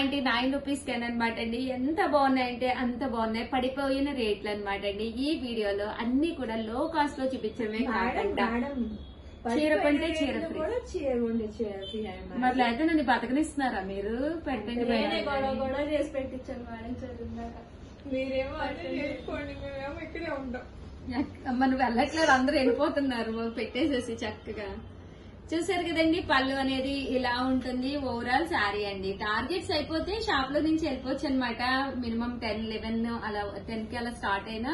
799 rupees అనమాట అండి. ఎంత బాగున్నాయంటే అంత బాగున్నాయి, పడిపోయిన రేట్లు అనమాట అండి. ఈ వీడియోలో అన్ని కూడా లో కాస్ట్ లో చూపించడమే కాకుండా చీర కొంటే చీర ఫ్రీ. మరి లేకపోతే నన్ను బతకనిస్తున్నారా మీరు? పెట్టండి గొడవ చేసి పెట్టించాను మేడం చదువుదాక. మీరేమో ఇక్కడే ఉంటాం. అమ్మ నువ్వు వెళ్ళట్లేదు, అందరూ వెళ్ళిపోతున్నారు పెట్టేసేసి చక్కగా. చూసారు కదండి, పళ్ళు అనేది ఇలా ఉంటుంది. ఓవరాల్ శారీ అండి. టార్గెట్స్ అయిపోతే షాప్ లో నుంచి వెళ్ళిపోవచ్చు అనమాట. మినిమం 10, 11 అలా 10 కి అలా స్టార్ట్ అయిన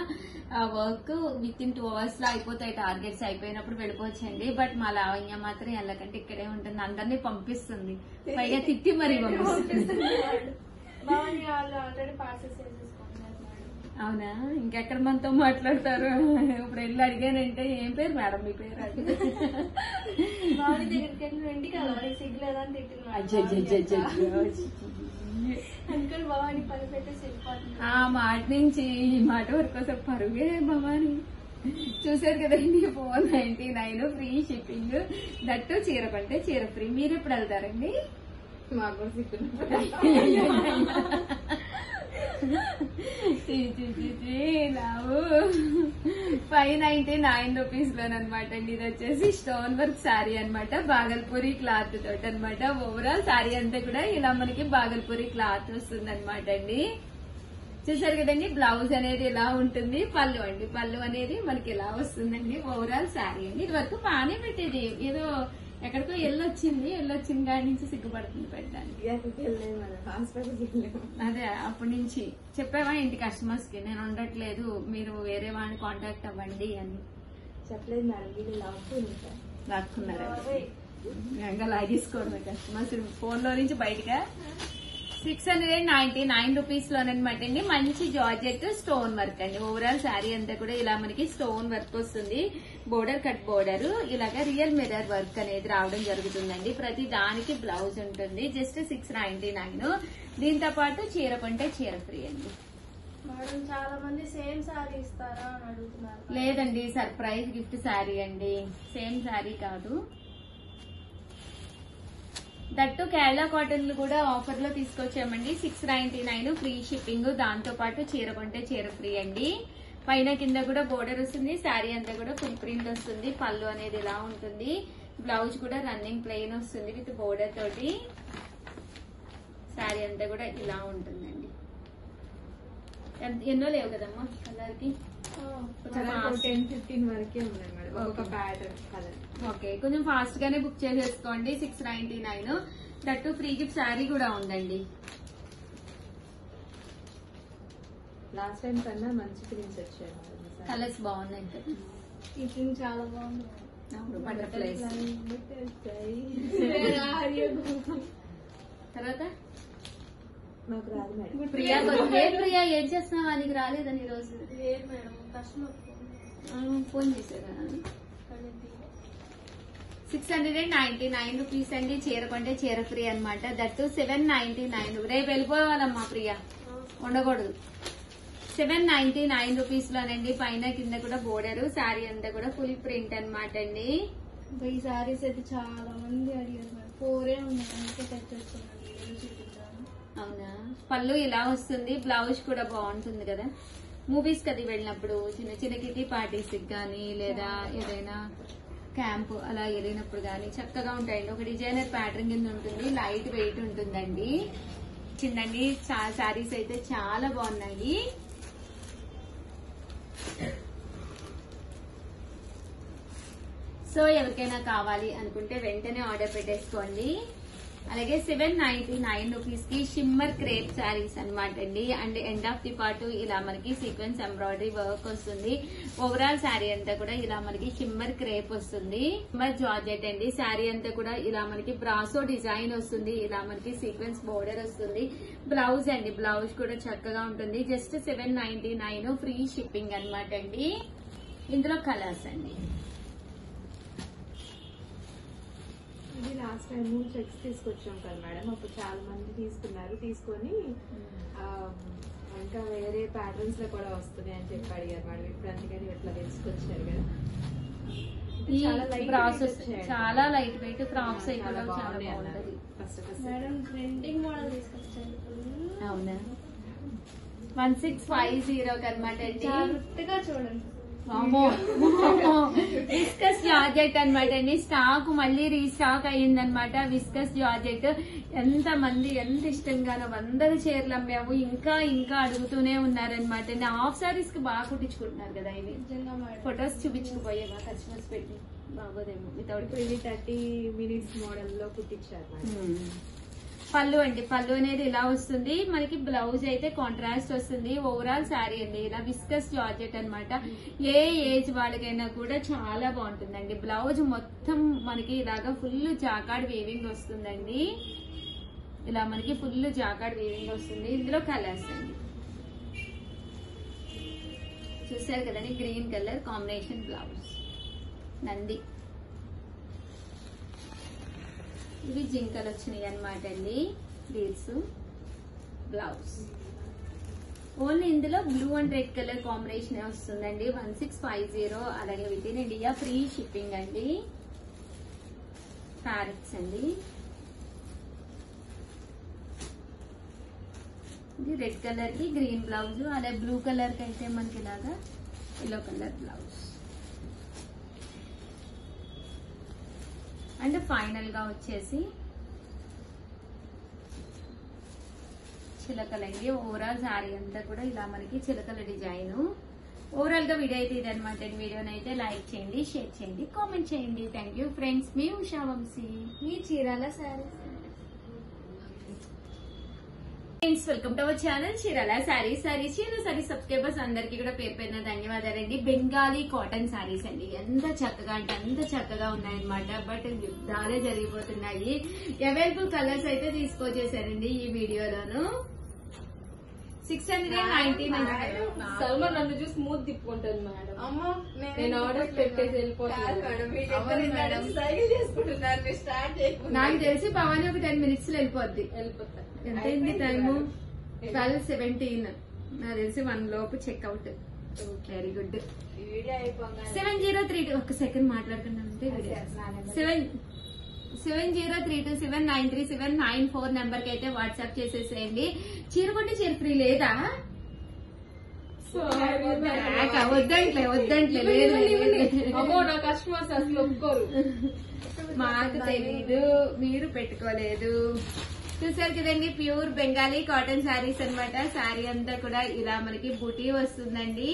వర్క్ విత్ ఇన్ 2 hours లో అయిపోతాయి. టార్గెట్స్ అయిపోయినప్పుడు వెళ్ళిపోవచ్చండి. బట్ మా లావణ్య మాత్రం వెళ్ళకంటే ఇక్కడే ఉంటుంది, అందరినీ పంపిస్తుంది, పైగా తిట్టి మరీ పంపిస్తుంది. ఆల్రెడీ పార్సెస్ అవునా? ఇంకెక్కడ మనతో మాట్లాడతారు? ఇప్పుడు వెళ్ళి అడిగానంటే ఏం పేరు మేడం మీ పేరు? దగ్గరికి వెళ్ళి వెండి కదా సిగ్గులేదని తిట్టిన భవాని పని పెట్టేసి వెళ్ళిపోతుంది. ఆ మాట నుంచి ఈ మాట వరకు అసలు పరుగే భవాని. చూసారు కదండి, 499 ఫ్రీ షిప్పింగ్, దట్టు చీర కొంటే చీర ఫ్రీ. మీరు ఎప్పుడు వెళ్తారండి? మాకు లావు 599 రూపీస్ లోనమాట అండి. ఇది వచ్చేసి స్టోన్ వర్క్ శారీ అనమాట, బాగల్పూరి క్లాత్ తోటి అనమాట. ఓవరాల్ శారీ అంతా కూడా ఇలా మనకి బాగల్పూరి క్లాత్ వస్తుంది అనమాట అండి. చూసారు కదండి, బ్లౌజ్ అనేది ఇలా ఉంటుంది. పళ్ళు అండి, పళ్ళు అనేది మనకి ఇలా వస్తుందండి. ఓవరాల్ శారీ అండి. ఇది వరకు బాగానే పెట్టేది, ఏదో ఎక్కడికో వెళ్ళొచ్చింది కాడి నుంచి సిగ్గుపడుతుంది పెట్టడానికి. అదే అప్పటి నుంచి చెప్పావా ఇంటి కస్టమర్స్ కి నేను ఉండట్లేదు, మీరు వేరే వాడిని కాంటాక్ట్ అవ్వండి అని చెప్పలేదు మేడం. వీళ్ళు లాక్కున్నారా? ఇంకా లాగేసుకోండి కస్టమర్స్ ఫోన్ లో నుంచి బయటగా. 699 రూపీస్ లోనమాట అండి. మంచి జార్జెట్ స్టోన్ వర్క్ అండి. ఓవరాల్ శారీ అంతా కూడా ఇలా మనకి స్టోన్ వర్క్ వస్తుంది. బోర్డర్ కట్ బోర్డర్, ఇలాగా రియల్ మిర్రర్ వర్క్ అనేది రావడం జరుగుతుందండి. ప్రతి దానికి బ్లౌజ్ ఉంటుంది. జస్ట్ 699. దీంతో పాటు చీర కొంటే చీర ఫ్రీ అండి. మేడం చాలా మంది సేమ్ శారీ ఇస్తారా అని అడుగుతున్నారు. లేదండి, సర్ప్రైజ్ గిఫ్ట్ శారీ అండి, సేమ్ శారీ కాదు. దట్టు కేరళ కాటన్ కూడా ఆఫర్ లో తీసుకొచ్చామండి. 699 ఫ్రీ షిప్పింగ్, దాంతో పాటు చీర కొంటే చీర ఫ్రీ అండి. పైన కింద కూడా బోర్డర్ వస్తుంది. శారీ అంతా కూడా ఫుల్ ప్రింట్ వస్తుంది. పళ్ళు అనేది ఇలా ఉంటుంది. బ్లౌజ్ కూడా రన్నింగ్ ప్లెయిన్ వస్తుంది విత్ బోర్డర్ తోటి. శారీ అంతా కూడా ఇలా ఉంటుందండి. ఎన్నో లేవు కదమ్మా కలర్ కి? 10-15 వరకే ఉన్నాయి మేడం ఒక ప్యాటర్న్ కలర్. ఓకే, కొంచెం ఫాస్ట్ గానే బుక్ చేసేసుకోండి. 699. దట్టు ఫ్రీ గిఫ్ట్ శారీ కూడా ఉందండి. లాస్ట్ టైం కన్నా మంచి ప్రింట్స్ వచ్చాయి. కలర్స్ బాగున్నాయి కదా, ఈ ప్రింట్ చాలా బాగుంది. బటర్ఫ్లైస్. తర్వాత నాకు రాదు మేడం. ప్రియా ప్రియా ఏం చేస్తున్నావా? నీకు రాలేదని ఈ రోజు? లేదు మేడం, కస్టమర్ ఫోన్ చేశారా? 699 రూపీస్ అండి. చీర కొంటే చీర ఫ్రీ అనమాట. దట్టు 799. రేపు వెళ్ళిపోవాలమ్మా ప్రియా, ఉండకూడదు. 799 రూపీస్ లోనండి. పైన కింద కూడా బోర్డర్, శారీ అంతా కూడా ఫుల్ ప్రింట్ అనమాట అండి. ఈ శారీస్ అయితే చాలా మంది అడిగారు మేడం. 4 ఉన్నాయి, అందుకే తెచ్చేస్తున్నాను చూపించాను. అవునా? పళ్ళు ఇలా వస్తుంది. బ్లౌజ్ కూడా బాగుంటుంది కదా. మూవీస్ కది వెళ్ళినప్పుడు చిన్న చిన్న కిటీ పార్టీస్ గానీ లేదా ఏదైనా క్యాంప్ అలా వెళ్ళినప్పుడు గానీ చక్కగా ఉంటాయండి. ఒక డిజైనర్ ప్యాటర్న్ కింద ఉంటుంది, లైట్ వెయిట్ ఉంటుందండి. చిన్నండి శారీస్ అయితే చాలా బాగున్నాయి. సో ఎవరికైనా కావాలి అనుకుంటే వెంటనే ఆర్డర్ పెట్టేసుకోండి. అలాగే 799 రూపీస్ కి షిమ్మర్ క్రేప్ శారీస్ అనమాట అండి. And end of the part ఇలా మనకి సీక్వెన్స్ ఎంబ్రాయిడరీ వర్క్ వస్తుంది. ఓవరాల్ శారీ అంతా కూడా ఇలా మనకి షిమ్మర్ క్రేప్ వస్తుంది. షిమ్మర్ జార్జెట్ అండి. శారీ అంతా కూడా ఇలా మనకి బ్రాసో డిజైన్ వస్తుంది. ఇలా మనకి సీక్వెన్స్ బోర్డర్ వస్తుంది. బ్లౌజ్ అండి, బ్లౌజ్ కూడా చక్కగా ఉంటుంది. జస్ట్ 799 ఫ్రీ షిప్పింగ్ అనమాట అండి. ఇందులో కలర్స్ అండి. ఇది లాస్ట్ టైం చెక్స్ తీసుకొచ్చాం కదా మేడం, అప్పుడు చాలా మంది తీసుకున్నారు. తీసుకొని ఇంకా వేరే ప్యాటర్న్స్ లో కూడా వస్తున్నాయి అని చెప్పి అడిగారు మేడం. ఇప్పుడు అందుకని ఇట్లా తీసుకొచ్చారు కదా. చాలా లైట్ వెయిట్ ఫ్రాక్స్ అయితే చాలా బాగుంటది. మేడం ట్రెండింగ్ మోడల్ తీసుకొచ్చారు. 1650 అనమాట అండి. జాగ్రత్తగా చూడండి. విస్కస్ జార్జెట్ అనమాట అండి. స్టాక్ మళ్ళీ రీస్టాక్ అయ్యిందనమాట. విస్కస్ జార్జెట్ ఎంత మంది ఎంత ఇష్టంగానో 100 చీరలు అమ్మాము. ఇంకా ఇంకా అడుగుతూనే ఉన్నారనమాట అండి. హాఫ్ సారీస్ కి బాగా కుట్టించుకుంటున్నారు కదా. ఇవి ఫొటోస్ చూపించుకుపోయేవా కస్టమర్స్ పెట్టి బాగోదేమో వితౌట్. ఇప్పుడు ఇవి 30 minutes మోడల్ లో కుట్టించారు మేడం. పళ్ళు అండి. పళ్ళు అనేది ఇలా వస్తుంది మనకి. బ్లౌజ్ అయితే కాంట్రాస్ట్ వస్తుంది. ఓవరాల్ శారీ అండి ఇలా విస్కస్ జార్జెట్ అన్నమాట. ఏ ఏజ్ వాళ్ళకైనా కూడా చాలా బాగుంటుందండి. బ్లౌజ్ మొత్తం మనకి ఇలాగా ఫుల్ జాకాడ్ వీవింగ్ వస్తుందండి. ఇలా మనకి ఫుల్ జాకాడ్ వీవింగ్ వస్తుంది. ఇందులో కలర్స్ అండి చూసారు కదండి. Green colour combination blouse Nandi. ఇవి జింకలు వచ్చినాయి అనమాట అండి. బీడ్స్ బ్లౌజ్ ఓన్లీ ఇందులో blue and red colour combination వస్తుందండి. 1650. అలాగే with in India free shipping అండి. ప్యారెట్స్ అండి. ఇది రెడ్ కలర్ కి గ్రీన్ బ్లౌజ్. అదే బ్లూ కలర్ కి అయితే మనకి ఇలాగా yellow colour blouse. And final గా వచ్చేసి చిలకలండి. ఓవరాల్ శారీ అంతా కూడా ఇలా మనకి చిలకల డిజైన్. ఓవరాల్ గా వీడియో అయితే ఇది అనమాట. వీడియోని అయితే లైక్ చేయండి, షేర్ చేయండి, కామెంట్ చేయండి. Thank you friends. మీ ఉషా వంశీ, మీ Chirala saree. Friends welcome to our channel Chirala sarees. చీర సబ్స్క్రైబర్స్ అందరికీ కూడా పేరు పేరున ధన్యవాదాలండి. బెంగాలీ కాటన్ శారీస్ అండి. ఎంత చక్కగా అంటే అంత చక్కగా ఉన్నాయన్నమాట. బట్ యుద్ధాలే జరిగిపోతున్నాయి. అవైలబుల్ కలర్స్ అయితే తీసుకొచ్చేసారండి ఈ వీడియోలోను. 699. సల్మాన్ నన్ను చూసి స్మూత్ తిప్పుకుంటుంది మేడం. అమ్మా నేను ఆర్డర్ పెట్టేసి వెళ్ళిపోతాను. నాకు తెలిసి భవానీ ఒక 10 minutes లో వెళ్ళిపోద్ది. ఎంతైంది టైము? 12:17. నాకు తెలిసి 1 లోపు చెక్అవుట్. Very good. 7032 ఒక్క సెకండ్ మాట్లాడుకున్నామంటే 7032793793 నెంబర్ కి అయితే వాట్సాప్ చేసేసేయండి. చీర కొంటే చీర ఫ్రీ లేదా? వద్దంట్లే లేదు. నా కస్టమర్స్ అసలు ఒప్పుకోరు. మాకు తెలీదు, మీరు పెట్టుకోలేదు. చూసారు కదండి. ప్యూర్ బెంగాలీ కాటన్ శారీస్ అన్నమాట. శారీ అంతా కూడా ఇలా మనకి బుటీ వస్తుందండి.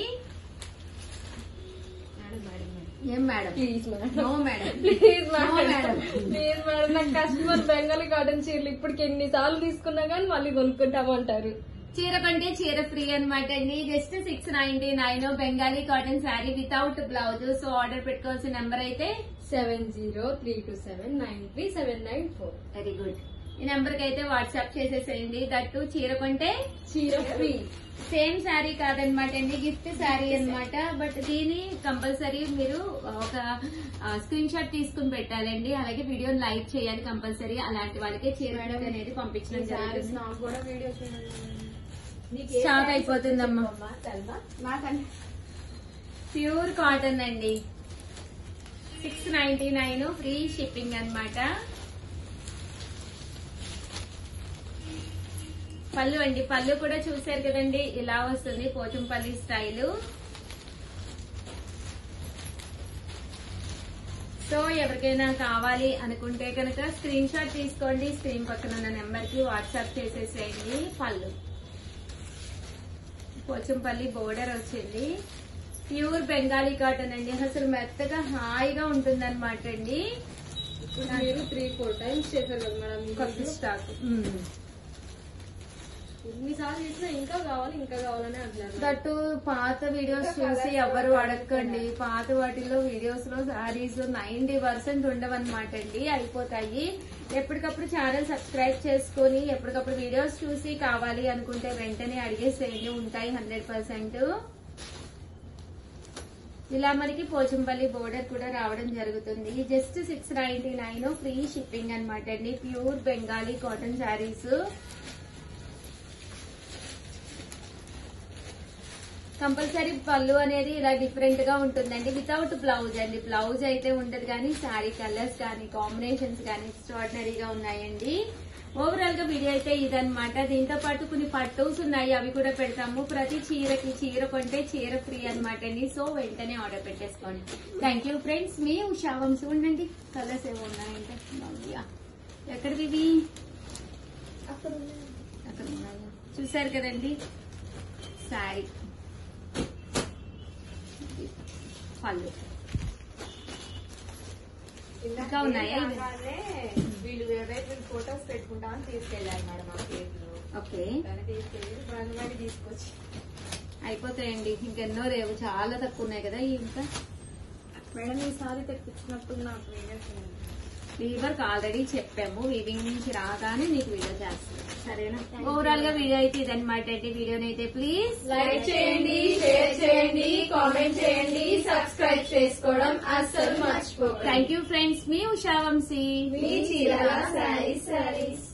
ఏం madam? Please madam. No madam. Please no madam. Please madam. నాకు కస్టమర్ బెంగాలీ కాటన్ చీరలు ఇప్పటికి ఎన్నిసార్లు తీసుకున్నా కానీ మళ్ళీ కొనుక్కుంటామంటారు. చీర కంటే చీర ఫ్రీ అనమాట అండి. Just 699 Bengali cotton sari without blouse. So order పెట్టుకోవాల్సిన నెంబర్ అయితే 7032793794. Very good. ఈ నెంబర్ కి అయితే వాట్సాప్ చేసేసేయండి. దట్టు చీర కొంటే చీర ఫ్రీ. సేమ్ శారీ కాదనమాట అండి, గిఫ్ట్ శారీ అన్నమాట. బట్ దీని కంపల్సరీ మీరు ఒక స్క్రీన్ షాట్ తీసుకుని పెట్టాలండి. అలాగే వీడియోని లైక్ చేయాలి కంపల్సరీ. అలాంటి వాళ్ళకే చీర అనేది పంపించడం జరుగుతుంది. నాకు కూడా వీడియో చూడండి. స్టాక్ అయిపోతుందమ్మా. నాకంటే ప్యూర్ కాటన్ అండి. 699 ఫ్రీ షిప్పింగ్ అన్నమాట. పళ్ళు అండి. పళ్ళు కూడా చూసారు కదండి. ఇలా వస్తుంది పోచంపల్లి స్టైల్. సో ఎవరికైనా కావాలి అనుకుంటే కనుక స్క్రీన్ షాట్ తీసుకోండి. స్క్రీన్ పక్కన ఉన్న నెంబర్ కి వాట్సాప్ చేసేసేయండి. పళ్ళు పోచంపల్లి బోర్డర్ వచ్చింది. ప్యూర్ బెంగాలీ కాటన్ అండి. అసలు మెత్తగా హాయిగా ఉంటుంది అనమాట అండి. మీరు 3-4 times చేశారు కదా మేడం కొత్త స్టాక్. ఎన్నిసార్లు చేసినా ఇంకా కావాలని అంటున్నారు. దట్టు పాత వీడియోస్ చూసి ఎవరు అడగండి. పాత వాటిల్లో వీడియోస్ లో శారీస్ 90% ఉండవన్నమాట అండి, అయిపోతాయి. ఎప్పటికప్పుడు ఛానల్ సబ్స్క్రైబ్ చేసుకుని ఎప్పటికప్పుడు వీడియోస్ చూసి కావాలి అనుకుంటే వెంటనే అడిగేసేయండి, ఉంటాయి 100%. ఇలా మనకి పోచంపల్లి బోర్డర్ కూడా రావడం జరుగుతుంది. జస్ట్ 699 ఫ్రీ షిప్పింగ్ అనమాట అండి. Pure Bengali cotton saris. Compulsory పళ్ళు అనేది ఇలా డిఫరెంట్ గా ఉంటుందండి. వితౌట్ బ్లౌజ్ అండి. బ్లౌజ్ అయితే ఉండదు కానీ శారీ కలర్స్ కానీ కాంబినేషన్స్ కానీ ఎక్స్ట్రాడినరీగా ఉన్నాయండి. ఓవరాల్ గా వీడియో అయితే ఇదన్నమాట. దీంతో పాటు కొన్ని పట్టూస్ ఉన్నాయి, అవి కూడా పెడతాము. ప్రతి చీరకి చీర కొంటే చీర ఫ్రీ అనమాట అండి. సో వెంటనే ఆర్డర్ పెట్టేసుకోండి. Thank you friends. మీ ఉషా వంశీ ఉండండి. కలర్స్ ఏమో ఉన్నాయంటే ఎక్కడివి ఇవి? అక్కడ ఉన్నాయా? చూసారు కదండి శారీ పళ్ళు ఇంకా ఉన్నాయా? వీళ్ళు ఎవరైతే ఫొటోస్ పెట్టుకుంటామని తీసుకెళ్ళారు మేడం ఆ కేసులు. ఓకే, తీసుకెళ్ళి బంగారు తీసుకొచ్చి అయిపోతాయండి. ఇంకెన్నో రేవు చాలా తక్కువ ఉన్నాయి కదా. ఇంకా మేడం ఈసారి తెప్పించినప్పుడు నాకు వీవర్కి ఆల్రెడీ చెప్పాము, వీవింగ్ నుంచి రాగానే మీకు వీడియో చేస్తాం. సరేనా? ఓవరాల్ గా వీడియో అయితే ఇదన్నమాట అండి. వీడియోని అయితే ప్లీజ్ లైక్ చేయండి, షేర్ చేయండి, కామెంట్ చేయండి, సబ్స్క్రైబ్ చేసుకోవడం అస్సలు మర్చిపోకండి. Thank you friends. మీ ఉషా వంశీ. మీ చీరాల శారీస్.